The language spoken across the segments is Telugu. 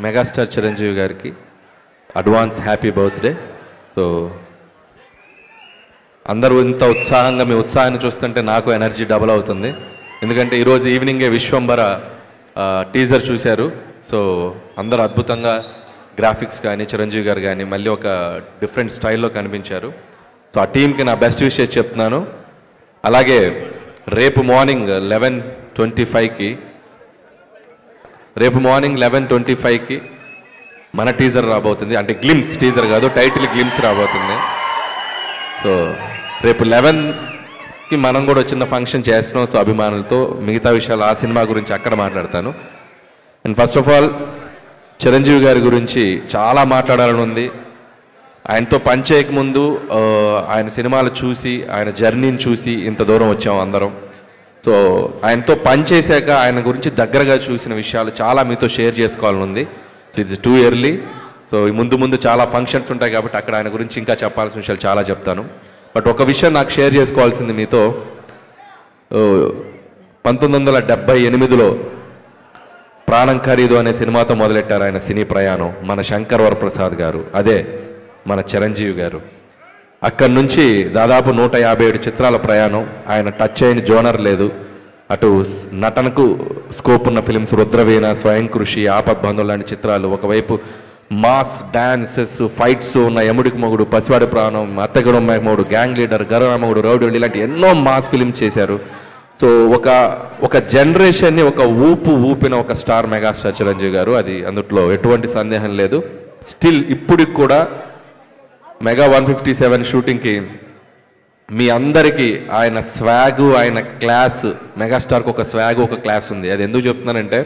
మెగాస్టార్ చిరంజీవి గారికి అడ్వాన్స్ హ్యాపీ బర్త్డే. సో అందరూ ఇంత ఉత్సాహంగా మీ ఉత్సాహాన్ని చూస్తుంటే నాకు ఎనర్జీ డబుల్ అవుతుంది. ఎందుకంటే ఈరోజు ఈవినింగే విశ్వంబర టీజర్ చూశారు. సో అందరూ అద్భుతంగా గ్రాఫిక్స్ కానీ చిరంజీవి గారు కానీ మళ్ళీ ఒక డిఫరెంట్ స్టైల్లో కనిపించారు. సో ఆ టీంకి నా బెస్ట్ విషెస్ చెప్తున్నాను. అలాగే రేపు మార్నింగ్ 11:25కి మన టీజర్ రాబోతుంది. అంటే గ్లిమ్స్ టీజర్ కాదు, టైటిల్ గ్లిమ్స్ రాబోతుంది. సో రేపు 11కి మనం కూడా చిన్న ఫంక్షన్ చేస్తున్నాం. సో అభిమానులతో మిగతా విషయాలు ఆ సినిమా గురించి అక్కడ మాట్లాడతాను. And first of all Chiranjeevi గారి గురించి చాలా మాట్లాడాలని ఉంది. ఆయనతో పనిచేయకముందు ఆయన సినిమాలు చూసి ఆయన జర్నీని చూసి ఇంత దూరం వచ్చాం అందరం. సో ఆయనతో పనిచేశాక ఆయన గురించి దగ్గరగా చూసిన విషయాలు చాలా మీతో షేర్ చేసుకోవాలని ఉంది. So it's too early. So ముందు చాలా ఫంక్షన్స్ ఉంటాయి కాబట్టి అక్కడ ఆయన గురించి ఇంకా చెప్పాల్సిన విషయాలు చాలా చెప్తాను. బట్ ఒక విషయం నాకు షేర్ చేసుకోవాల్సింది మీతో. 1978లో ప్రాణం ఖరీదు అనే సినిమాతో మొదలెట్టారు ఆయన సినీ ప్రయాణం మన శంకర్ వరప్రసాద్ గారు, అదే మన చిరంజీవి గారు. అక్కడి నుంచి దాదాపు 157 చిత్రాల ప్రయాణం. ఆయన టచ్ చేయని జోనర్ లేదు. అటు నటనకు స్కోప్ ఉన్న ఫిలిమ్స్ రుద్రవీణ, స్వయం కృషి, ఆపద్బంధువు లాంటి చిత్రాలు, ఒకవైపు మాస్ డాన్సెస్ ఫైట్స్ ఉన్న యముడికి మొగుడు, పసివాడి ప్రాణం, అత్తగడం మొగుడు, గ్యాంగ్ లీడర్, గరమగుడు, రౌడీ ఇలాంటి ఎన్నో మాస్ ఫిలిమ్స్ చేశారు. సో ఒక జనరేషన్ని ఒక ఊపిన ఒక స్టార్ మెగాస్టార్ చిరంజీవి గారు. అది అందుట్లో ఎటువంటి సందేహం లేదు. స్టిల్ ఇప్పటికి కూడా మెగా 157 షూటింగ్కి మీ అందరికీ ఆయన స్వాగు, ఆయన క్లాస్, మెగాస్టార్కి ఒక స్వాగు, ఒక క్లాస్ ఉంది. అది ఎందుకు చెప్తున్నానంటే,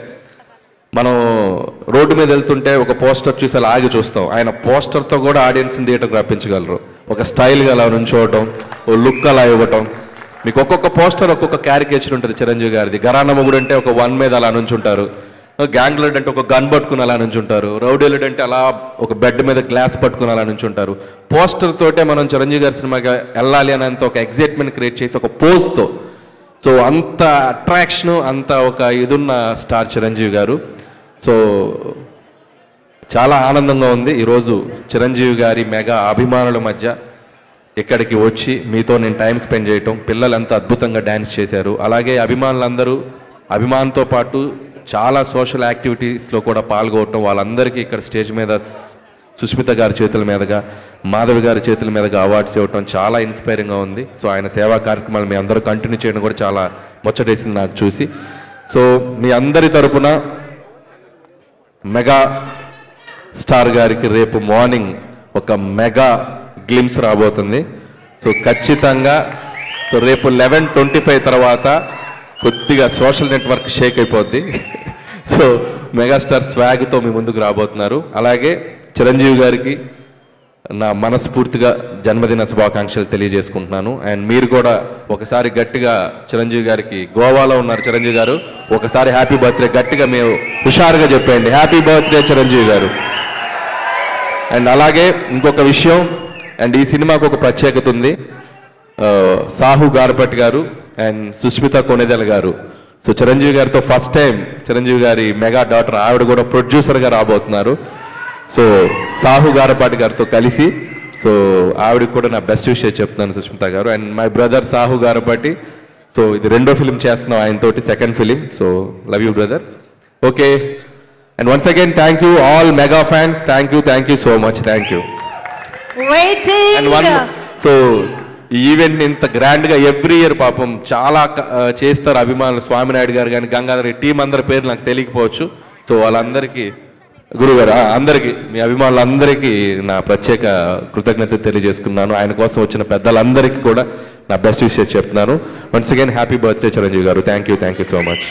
మనం రోడ్డు మీద వెళ్తుంటే ఒక పోస్టర్ చూసి అలా ఆగి చూస్తాం. ఆయన పోస్టర్తో కూడా ఆడియన్స్ని థియేటర్కి రప్పించగలరు. ఒక స్టైల్గా అలా నుంచోవటం, ఓ లుక్ అలా ఇవ్వటం. మీకు ఒక్కొక్క పోస్టర్ ఒక్కొక్క క్యారికేచర్ ఉంటుంది చిరంజీవి గారిది. గరానమ్మగుడు అంటే ఒక 1 మీద అలా నుంచుంటారు, గ్యాంగ్ లీడ్ అంటే ఒక గన్ పట్టుకుని అలా నుంచుంటారు, రౌడీ లీడ్ అంటే అలా ఒక బెడ్ మీద గ్లాస్ పట్టుకుని అలా నుంచుంటారు. పోస్టర్ తోటే మనం చిరంజీవి గారి సినిమాకి వెళ్ళాలి అనేంత ఒక ఎగ్జైట్మెంట్ క్రియేట్ చేసి ఒక పోజ్తో. సో అంత అట్రాక్షన్, అంత ఒక ఇదున్న స్టార్ చిరంజీవి గారు. సో చాలా ఆనందంగా ఉంది ఈరోజు చిరంజీవి గారి మెగా అభిమానుల మధ్య ఇక్కడికి వచ్చి మీతో నేను టైం స్పెండ్ చేయటం. పిల్లలు ఎంత అద్భుతంగా డ్యాన్స్ చేశారు. అలాగే అభిమానులందరూ అభిమానంతో పాటు చాలా సోషల్ యాక్టివిటీస్లో కూడా పాల్గొనటం. వాళ్ళందరికీ ఇక్కడ స్టేజ్ మీద సుష్మిత గారి చేతుల మీదుగా, మాధవి గారి చేతుల మీదుగా అవార్డ్స్ ఇవ్వటం చాలా ఇన్స్పైరింగ్గా ఉంది. సో ఆయన సేవా కార్యక్రమాలు మీ అందరూ కంటిన్యూ చేయడం కూడా చాలా ముచ్చటేసింది నాకు చూసి. సో మీ అందరి తరపున మెగా స్టార్ గారికి రేపు మార్నింగ్ ఒక మెగా గ్లిమ్స్ రాబోతుంది. సో ఖచ్చితంగా సో రేపు 11:25 తర్వాత కొద్దిగా సోషల్ నెట్వర్క్ షేక్ అయిపోద్ది. సో మెగాస్టార్ స్వాగ్తో మీ ముందుకు రాబోతున్నారు. అలాగే చిరంజీవి గారికి నా మనస్ఫూర్తిగా జన్మదిన శుభాకాంక్షలు తెలియజేసుకుంటున్నాను. అండ్ మీరు కూడా ఒకసారి గట్టిగా చిరంజీవి గారికి, గోవాలో ఉన్నారు చిరంజీవి గారు, ఒకసారి హ్యాపీ బర్త్డే గట్టిగా మేము హుషారుగా చెప్పండి, హ్యాపీ బర్త్డే చిరంజీవి గారు. అండ్ అలాగే ఇంకొక విషయం, అండ్ ఈ సినిమాకు ఒక ప్రత్యేకత ఉంది. సాహు గారపటి గారు అండ్ సుష్మిత కొణిదెల గారు. సో చిరంజీవి గారితో ఫస్ట్ టైం చిరంజీవి గారి మెగా డాటర్ ఆవిడ కూడా ప్రొడ్యూసర్గా రాబోతున్నారు. సో సాహు గారపాటి గారితో కలిసి. సో ఆవిడకి కూడా నా బెస్ట్ విషయం చెప్తున్నాను సుష్మిత గారు. And my brother Sahu Garapati. So ఇది 2వ ఫిలిం చేస్తున్నాం ఆయనతోటి, 2nd film. So love you brother. Okay, and once again thank you all mega fans. Thank you so much. Thank you. So ఈ ఈవెంట్ ఇంత గ్రాండ్గా ఎవ్రీ ఇయర్ పాపం చాలా చేస్తారు అభిమానులు. స్వామినాయుడు గారు కానీ, గంగాధర్ టీం అందరి పేరు నాకు తెలియకపోవచ్చు. సో వాళ్ళందరికీ, గురుగారు అందరికీ, మీ అభిమానులందరికీ నా ప్రత్యేక కృతజ్ఞత తెలియజేసుకున్నాను. ఆయన కోసం వచ్చిన పెద్దలందరికీ కూడా నా బెస్ట్ విషయం చెప్తున్నాను. Once again happy birthday Chiranjeevi గారు. Thank you so much.